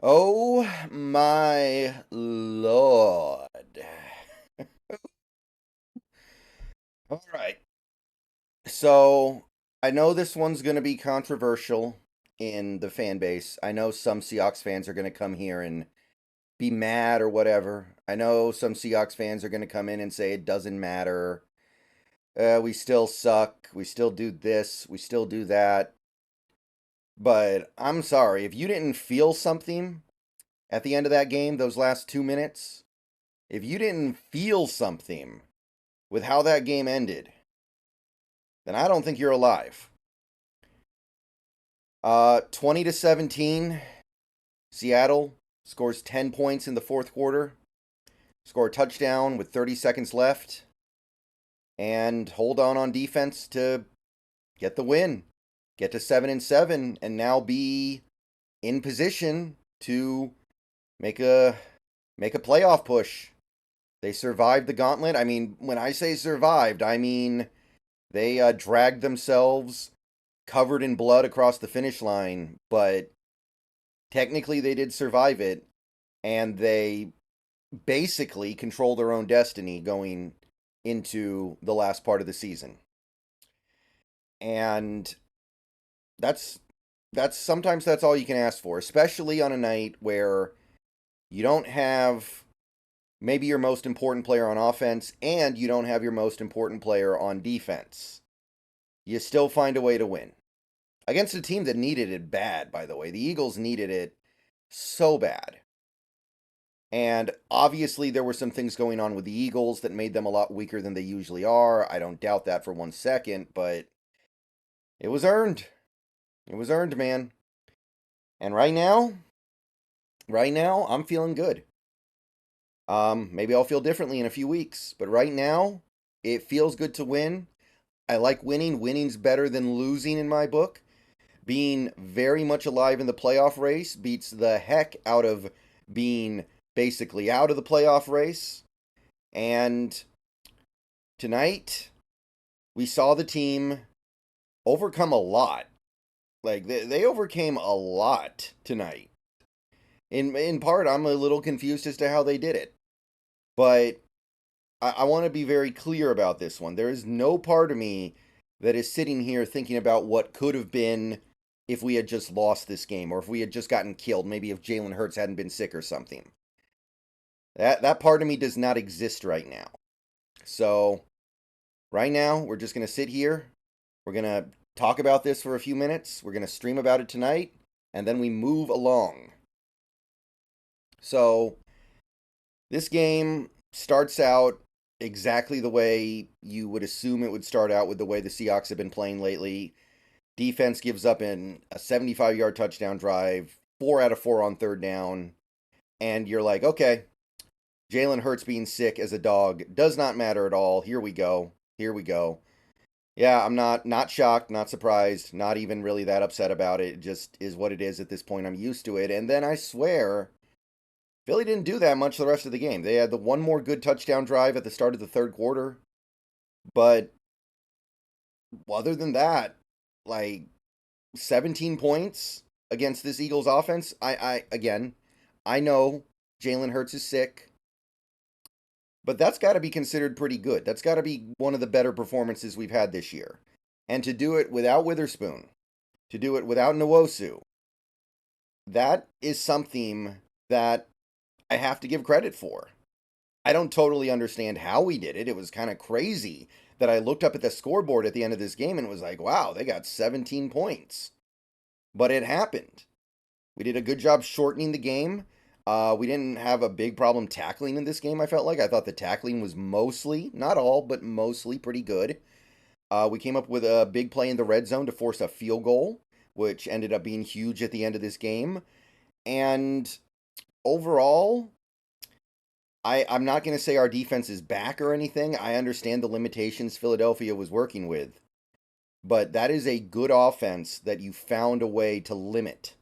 Oh my lord. All right. So, I know this one's going to be controversial in the fan base. I know some Seahawks fans are going to come here and be mad or whatever. I know some Seahawks fans are going to come in and say it doesn't matter. We still suck. We still do this. We still do that. But I'm sorry. If you didn't feel something at the end of that game, those last 2 minutes, if you didn't feel something with how that game ended, then I don't think you're alive. 20 to 17, Seattle scores 10 points in the fourth quarter, score a touchdown with 30 seconds left, and hold on defense to get the win, get to 7-7, and now be in position to make a playoff push. They survived the gauntlet. I mean, when I say survived, I mean they dragged themselves covered in blood across the finish line, but technically they did survive it, and they basically control their own destiny going into the last part of the season. And that's sometimes that's all you can ask for, especially on a night where you don't have maybe your most important player on offense and you don't have your most important player on defense. You still find a way to win. Against a team that needed it bad, by the way. The Eagles needed it so bad. And obviously, there were some things going on with the Eagles that made them a lot weaker than they usually are. I don't doubt that for 1 second, but it was earned. It was earned, man. And right now, I'm feeling good. Maybe I'll feel differently in a few weeks, but right now, it feels good to win. I like winning. Winning's better than losing in my book. Being very much alive in the playoff race beats the heck out of being basically out of the playoff race. And tonight, we saw the team overcome a lot. Like, they overcame a lot tonight. In part, I'm a little confused as to how they did it. But I want to be very clear about this one. There is no part of me that is sitting here thinking about what could have been if we had just lost this game, or if we had just gotten killed, maybe if Jalen Hurts hadn't been sick or something. That part of me does not exist right now. So right now, we're just going to sit here. We're going to talk about this for a few minutes. We're going to stream about it tonight, and then we move along. So this game starts out exactly the way you would assume it would start out with the way the Seahawks have been playing lately. Defense gives up in a 75-yard touchdown drive, 4 out of 4 on third down, and you're like, okay, Jalen Hurts being sick as a dog does not matter at all. Here we go. Here we go. Yeah, I'm not shocked, not surprised, not even really that upset about it. It just is what it is at this point. I'm used to it. And then I swear, Philly didn't do that much the rest of the game. They had the one more good touchdown drive at the start of the third quarter. But other than that, like 17 points against this Eagles offense. I know Jalen Hurts is sick, but that's got to be considered pretty good. That's got to be one of the better performances we've had this year. And to do it without Witherspoon, to do it without Nwosu, that is something that I have to give credit for. I don't totally understand how we did it. It was kind of crazy that I looked up at the scoreboard at the end of this game and was like, wow, they got 17 points. But it happened. We did a good job shortening the game. We didn't have a big problem tackling in this game, I felt like. I thought the tackling was mostly, not all, but mostly pretty good. We came up with a big play in the red zone to force a field goal, which ended up being huge at the end of this game. And overall, I'm not going to say our defense is back or anything. I understand the limitations Philadelphia was working with. But that is a good offense that you found a way to limit.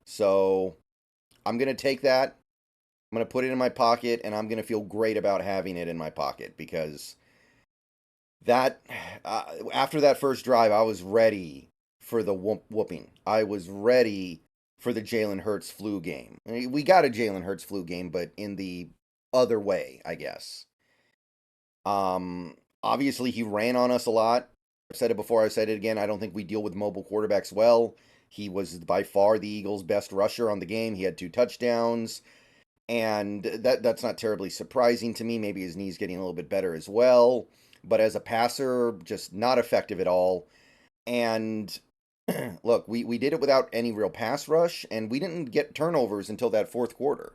So I'm going to take that. I'm going to put it in my pocket, and I'm going to feel great about having it in my pocket because that after that first drive, I was ready for the whooping. I was ready for the Jalen Hurts flu game. I mean, we got a Jalen Hurts flu game, but in the other way, I guess. Obviously, he ran on us a lot. I've said it before, I said it again. I don't think we deal with mobile quarterbacks well. He was by far the Eagles' best rusher on the game. He had 2 touchdowns, and that's not terribly surprising to me. Maybe his knee's getting a little bit better as well. But as a passer, just not effective at all. And look, we did it without any real pass rush, and we didn't get turnovers until that fourth quarter.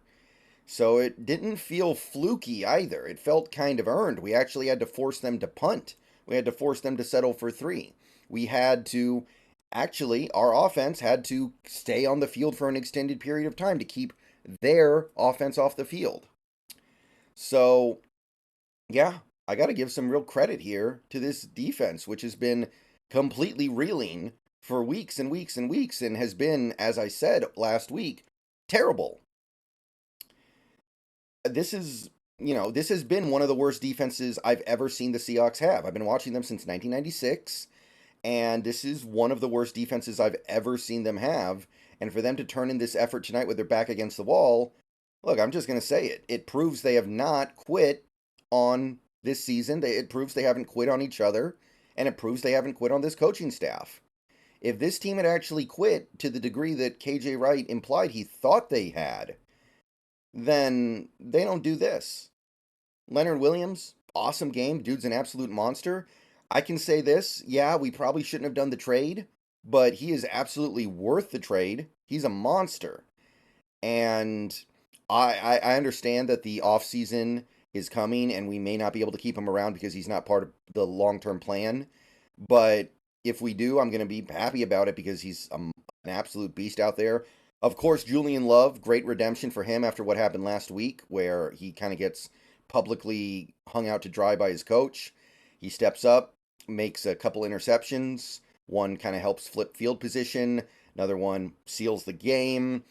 So it didn't feel fluky either. It felt kind of earned. We actually had to force them to punt. We had to force them to settle for 3. We had to, actually, our offense had to stay on the field for an extended period of time to keep their offense off the field. So, yeah, I got to give some real credit here to this defense, which has been completely reeling for weeks and weeks and weeks and has been, as I said last week, terrible. This has been one of the worst defenses I've ever seen the Seahawks have. I've been watching them since 1996, and this is one of the worst defenses I've ever seen them have. And for them to turn in this effort tonight with their back against the wall, look, I'm just going to say it. It proves they have not quit on this season. It proves they haven't quit on each other, and it proves they haven't quit on this coaching staff. If this team had actually quit to the degree that KJ Wright implied he thought they had, then they don't do this. Leonard Williams, awesome game. Dude's an absolute monster. I can say this, yeah, we probably shouldn't have done the trade, but he is absolutely worth the trade. He's a monster. And I understand that the offseason is coming and we may not be able to keep him around because he's not part of the long-term plan. But if we do, I'm going to be happy about it because he's an absolute beast out there. Of course, Julian Love, great redemption for him after what happened last week, where he kind of gets publicly hung out to dry by his coach. He steps up, makes a couple interceptions. One kind of helps flip field position. Another one seals the game.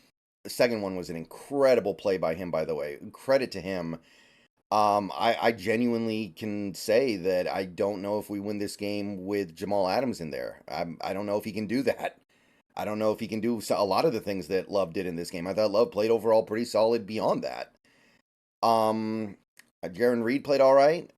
The second one was an incredible play by him, by the way. Credit to him. I genuinely can say that I don't know if we win this game with Jamal Adams in there. I don't know if he can do that. I don't know if he can do a lot of the things that Love did in this game. I thought Love played overall pretty solid beyond that. Jaron Reed played all right.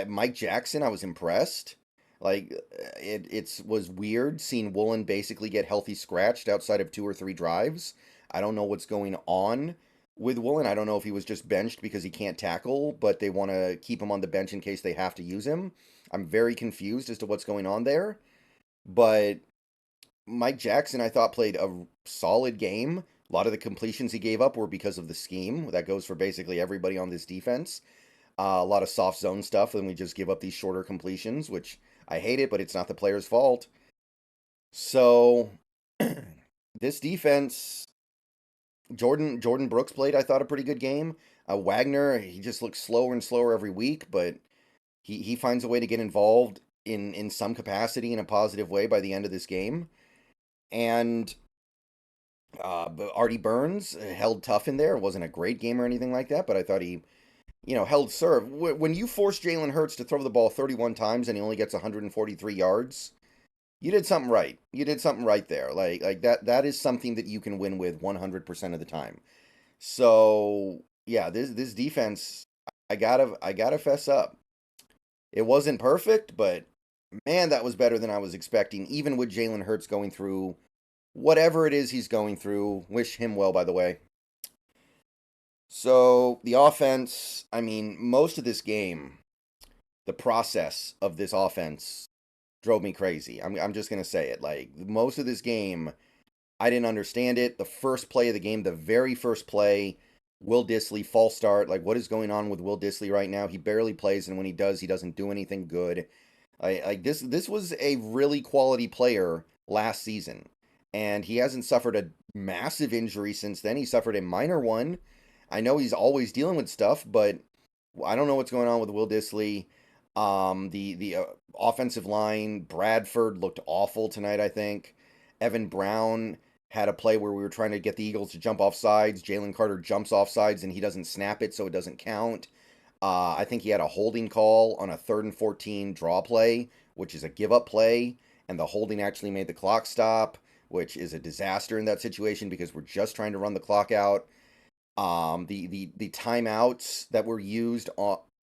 Mike Jackson, I was impressed. Like, it was weird seeing Woolen basically get healthy scratched outside of 2 or 3 drives. I don't know what's going on with Woolen. I don't know if he was just benched because he can't tackle, but they want to keep him on the bench in case they have to use him. I'm very confused as to what's going on there. But Mike Jackson, I thought, played a solid game. A lot of the completions he gave up were because of the scheme. That goes for basically everybody on this defense. A lot of soft zone stuff, and we just give up these shorter completions, which I hate it, but it's not the player's fault. So, this defense, Jordan Brooks played, I thought, a pretty good game. Wagner, he just looks slower and slower every week, but he finds a way to get involved in some capacity in a positive way by the end of this game. And Artie Burns held tough in there. It wasn't a great game or anything like that, but I thought he, held serve. When you force Jalen Hurts to throw the ball 31 times and he only gets 143 yards, you did something right. You did something right there. Like that is something that you can win with 100% of the time. So, yeah, this defense, I gotta fess up. It wasn't perfect, but man, that was better than I was expecting, even with Jalen Hurts going through whatever it is he's going through. Wish him well, by the way. So, the offense, I mean, most of this game, the process of this offense drove me crazy. I'm just going to say it. Like, most of this game, I didn't understand it. The first play of the game, the very first play, Will Dissly, false start. Like, what is going on with Will Dissly right now? He barely plays, and when he does, he doesn't do anything good. Like this was a really quality player last season, and he hasn't suffered a massive injury since then. He suffered a minor one. I know he's always dealing with stuff, but I don't know what's going on with Will Dissly. The offensive line, Bradford looked awful tonight, I think. Evan Brown had a play where we were trying to get the Eagles to jump off sides. Jalen Carter jumps off sides, and he doesn't snap it, so it doesn't count. I think he had a holding call on a 3rd and 14 draw play, which is a give-up play, and the holding actually made the clock stop, which is a disaster in that situation because we're just trying to run the clock out. The timeouts that were used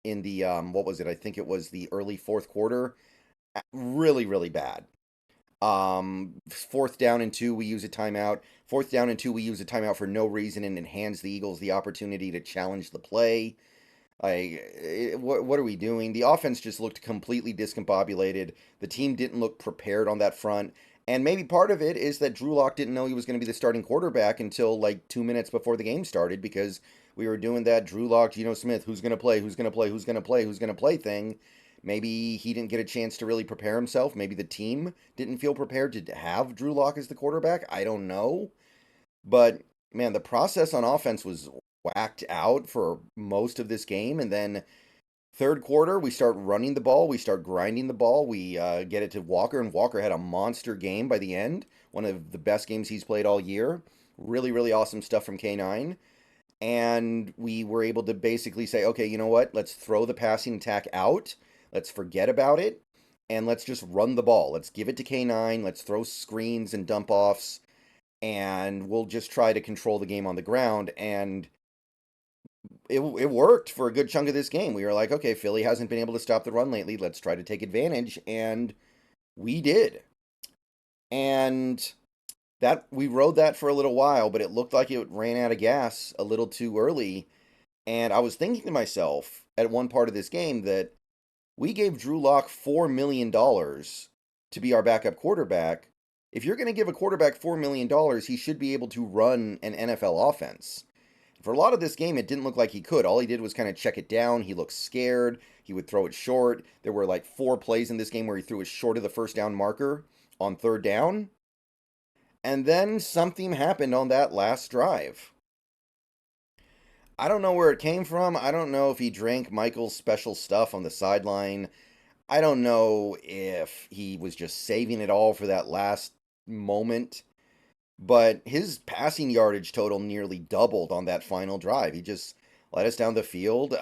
in the what was it? I think it was the early fourth quarter. Really, really bad. Fourth down and 2, we use a timeout. Fourth down and 2, we use a timeout for no reason, and it hands the Eagles the opportunity to challenge the play. What are we doing? The offense just looked completely discombobulated. The team didn't look prepared on that front. And maybe part of it is that Drew Lock didn't know he was going to be the starting quarterback until like 2 minutes before the game started, because we were doing that Drew Lock, Geno Smith, who's going to play, who's going to play, who's going to play, who's going to play thing. Maybe he didn't get a chance to really prepare himself. Maybe the team didn't feel prepared to have Drew Lock as the quarterback. I don't know. But man, the process on offense was whacked out for most of this game. And then third quarter, we start running the ball. We start grinding the ball. We get it to Walker, and Walker had a monster game by the end. One of the best games he's played all year. Really, really awesome stuff from K9. And we were able to basically say, okay, you know what? Let's throw the passing attack out. Let's forget about it. And let's just run the ball. Let's give it to K9. Let's throw screens and dump offs. And we'll just try to control the game on the ground. And it worked for a good chunk of this game. We were like, okay, Philly hasn't been able to stop the run lately. Let's try to take advantage. And we did. And that we rode that for a little while, but it looked like it ran out of gas a little too early. And I was thinking to myself at one part of this game that we gave Drew Lock $4 million to be our backup quarterback. If you're going to give a quarterback $4 million, he should be able to run an NFL offense. For a lot of this game, it didn't look like he could. All he did was kind of check it down. He looked scared. He would throw it short. There were like 4 plays in this game where he threw it short of the first down marker on third down. And then something happened on that last drive. I don't know where it came from. I don't know if he drank Michael's special stuff on the sideline. I don't know if he was just saving it all for that last moment. But his passing yardage total nearly doubled on that final drive. He just led us down the field,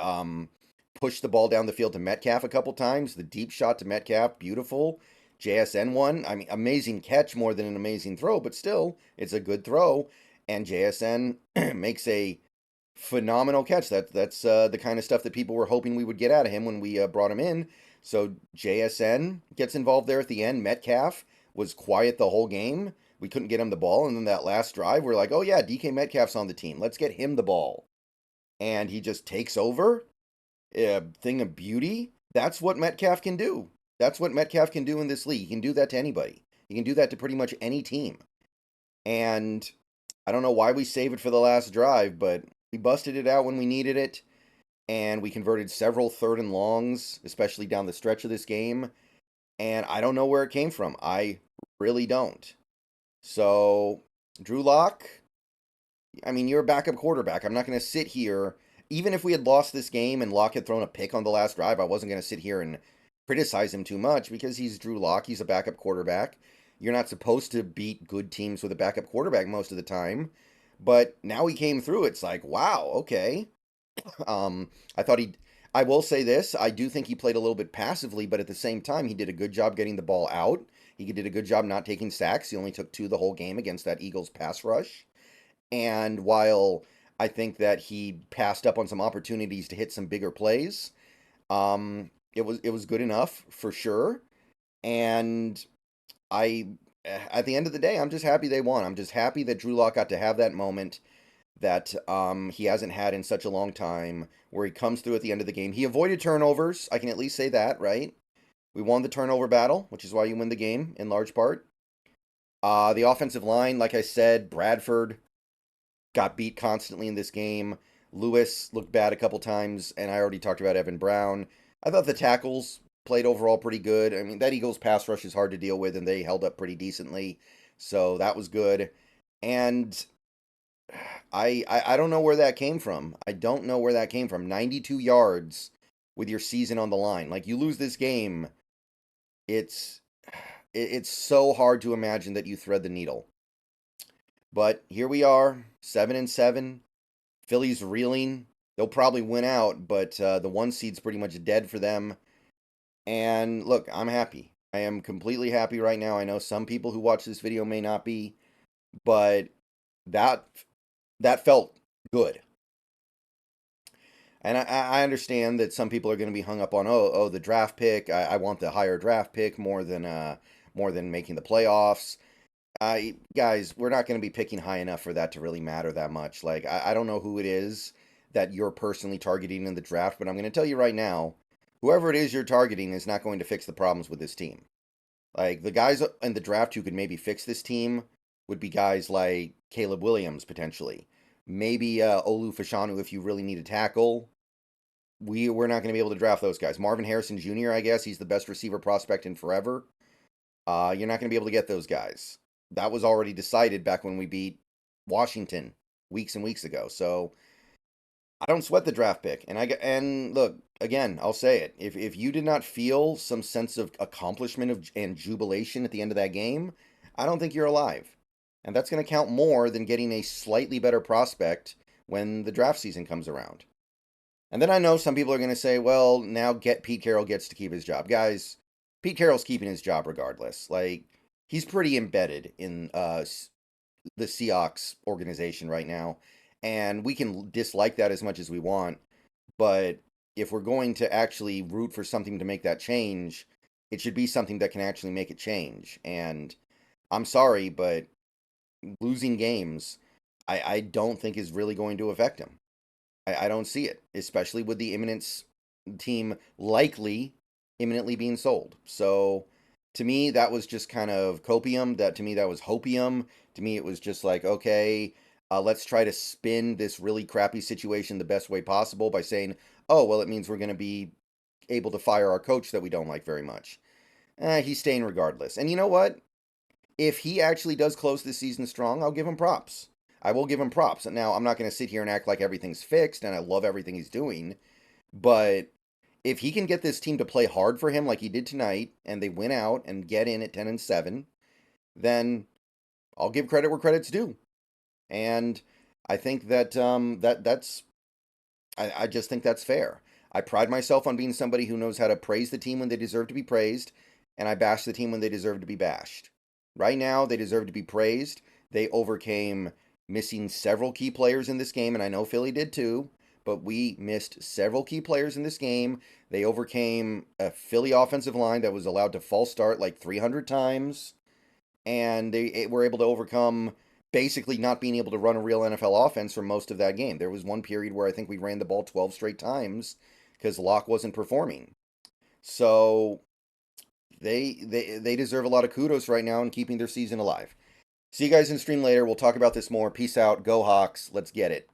pushed the ball down the field to Metcalf a couple times. The deep shot to Metcalf, beautiful. JSN one, I mean, amazing catch more than an amazing throw, but still, it's a good throw. And JSN makes a phenomenal catch. That's the kind of stuff that people were hoping we would get out of him when we brought him in. So JSN gets involved there at the end. Metcalf was quiet the whole game. We couldn't get him the ball, and then that last drive, we're like, oh yeah, DK Metcalf's on the team. Let's get him the ball. And he just takes over. A thing of beauty. That's what Metcalf can do. That's what Metcalf can do in this league. He can do that to anybody. He can do that to pretty much any team. And I don't know why we save it for the last drive, but we busted it out when we needed it. And we converted several third and longs, especially down the stretch of this game. And I don't know where it came from. I really don't. So, Drew Lock, I mean, you're a backup quarterback. I'm not going to sit here. Even if we had lost this game and Lock had thrown a pick on the last drive, I wasn't going to sit here and criticize him too much because he's Drew Lock. He's a backup quarterback. You're not supposed to beat good teams with a backup quarterback most of the time. But now he came through. It's like, wow, okay. I thought I will say this. I do think he played a little bit passively, but at the same time, he did a good job getting the ball out. He did a good job not taking sacks. He only took 2 the whole game against that Eagles pass rush. And while I think that he passed up on some opportunities to hit some bigger plays, it was good enough for sure. And at the end of the day, I'm just happy they won. I'm just happy that Drew Lock got to have that moment that he hasn't had in such a long time, where he comes through at the end of the game. He avoided turnovers. I can at least say that, right? We won the turnover battle, which is why you win the game in large part. The offensive line, like I said, Bradford got beat constantly in this game. Lewis looked bad a couple times, and I already talked about Evan Brown. I thought the tackles played overall pretty good. I mean, that Eagles pass rush is hard to deal with, and they held up pretty decently. So that was good. And I don't know where that came from. I don't know where that came from. 92 yards with your season on the line. Like, you lose this game, it's so hard to imagine that you thread the needle. But here we are, 7-7. Philly's reeling. They'll probably win out, but the 1 seed's pretty much dead for them. And look, I'm happy. I am completely happy right now. I know some people who watch this video may not be, but that that felt good. And I understand that some people are going to be hung up on the draft pick. I want the higher draft pick more than making the playoffs. I guys, we're not going to be picking high enough for that to really matter that much. Like I don't know who it is that you're personally targeting in the draft, but I'm going to tell you right now, whoever it is you're targeting is not going to fix the problems with this team. Like the guys in the draft who could maybe fix this team would be guys like Caleb Williams potentially, maybe Olu Fashanu if you really need a tackle. We're not going to be able to draft those guys. Marvin Harrison Jr. I guess he's the best receiver prospect in forever. You're not going to be able to get those guys. That was already decided back when we beat Washington weeks and weeks ago. So I don't sweat the draft pick. And look again, I'll say it. If you did not feel some sense of accomplishment and jubilation at the end of that game, I don't think you're alive. And that's going to count more than getting a slightly better prospect when the draft season comes around. And then I know some people are going to say, well, now Pete Carroll gets to keep his job. Guys, Pete Carroll's keeping his job regardless. Like, he's pretty embedded in the Seahawks organization right now. And we can dislike that as much as we want. But if we're going to actually root for something to make that change, it should be something that can actually make it change. And I'm sorry, but losing games, I don't think is really going to affect him. I don't see it, especially with the imminent team likely imminently being sold. So to me, that was just kind of copium. To me, that was hopium. To me, it was just like, okay, let's try to spin this really crappy situation the best way possible by saying, oh, well, it means we're going to be able to fire our coach that we don't like very much. He's staying regardless. And you know what? If he actually does close this season strong, I'll give him props. I will give him props. Now, I'm not going to sit here and act like everything's fixed and I love everything he's doing, but if he can get this team to play hard for him like he did tonight and they win out and get in at 10-7, then I'll give credit where credit's due. And I think that I just think that's fair. I pride myself on being somebody who knows how to praise the team when they deserve to be praised, and I bash the team when they deserve to be bashed. Right now, they deserve to be praised. They overcame missing several key players in this game, and I know Philly did too, but we missed several key players in this game. They overcame a Philly offensive line that was allowed to false start like 300 times, and they were able to overcome basically not being able to run a real NFL offense for most of that game. There was one period where I think we ran the ball 12 straight times because Locke wasn't performing. So they deserve a lot of kudos right now in keeping their season alive. See you guys in stream later. We'll talk about this more. Peace out. Go Hawks. Let's get it.